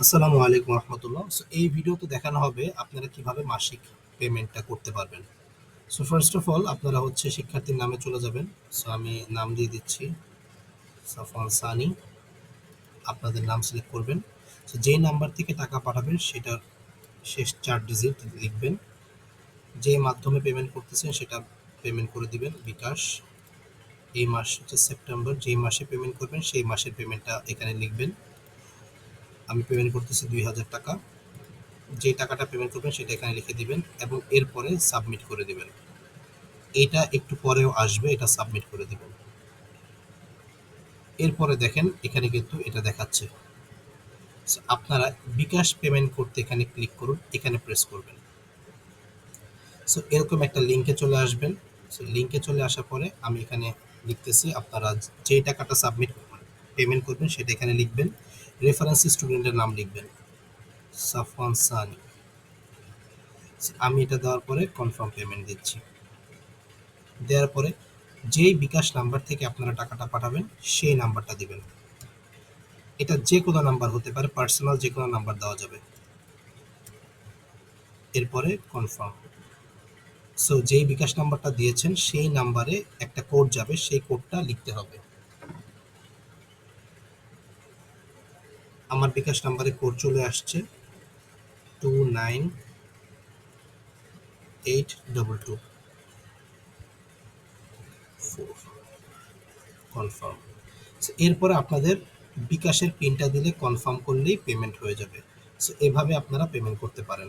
আসসালামু আলাইকুম রহমতুল্লাহ। সো এই ভিডিওতে দেখানো হবে আপনারা কিভাবে মাসিক পেমেন্টটা করতে পারবেন। সো ফার্স্ট অফ অল আপনারা শিক্ষার্থীর নামে চলে যাবেন। সো আমি নাম দিয়ে দিচ্ছি সাফওয়ান সানি। আপনাদের নাম সিলেক্ট করবেন। সো যেই নাম্বার থেকে টাকা পাঠাবেন সেটার শেষ 4 ডিজিট লিখবেন। যে মাধ্যমে পেমেন্ট করতেছেন সেটা পেমেন্ট করে দিবেন বিকাশ। এই মাস হচ্ছে সেপ্টেম্বর, যেই মাসে পেমেন্ট করবেন সেই মাসের পেমেন্টটা এখানে লিখবেন। আমি পেমেন্ট করতেছি 2000 টাকা। যে টাকাটা পেমেন্ট করবেন সেটা এখানে লিখে দিবেন এবং এরপরে সাবমিট করে দিবেন। এটা একটু পরেও আসবে, এটা সাবমিট করে দিবেন। এরপরে দেখেন এখানে কিন্তু এটা দেখাচ্ছে। So, আপনারা বিকাশ পেমেন্ট করতে এখানে ক্লিক করুন, এখানে প্রেস করবেন। সো এরকম একটা লিঙ্কে চলে আসবেন। সো লিঙ্কে চলে আসার পরে আমি এখানে লিখতেছি, আপনারা যেই টাকাটা সাবমিট পেমেন্ট করবেন সেটা এখানে লিখবেন। রেফারেন্স স্টুডেন্টের নাম লিখবেন সাফওয়ান সানি। আমি এটা দেওয়ার পরে কনফার্ম পেমেন্ট দিচ্ছি। দেওয়ার পরে যেই বিকাশ নাম্বার থেকে আপনারা টাকাটা পাঠাবেন সেই নাম্বারটা দিবেন। এটা যে কোনো নাম্বার হতে পারে, পার্সোনাল যে কোনো নাম্বার দেওয়া যাবে। এরপরে কনফার্ম। সো যেই বিকাশ নাম্বারটা দিয়েছেন সেই নাম্বারে একটা কোড যাবে, সেই কোডটা লিখতে হবে। আমার বিকাশ নাম্বারে কোড চলে আসছে 2982224 কনফার্ম। সো এরপরে আপনাদের বিকাশের পিনটা দিলে কনফার্ম করলেই পেমেন্ট হয়ে যাবে। সো এভাবে আপনারা পেমেন্ট করতে পারেন।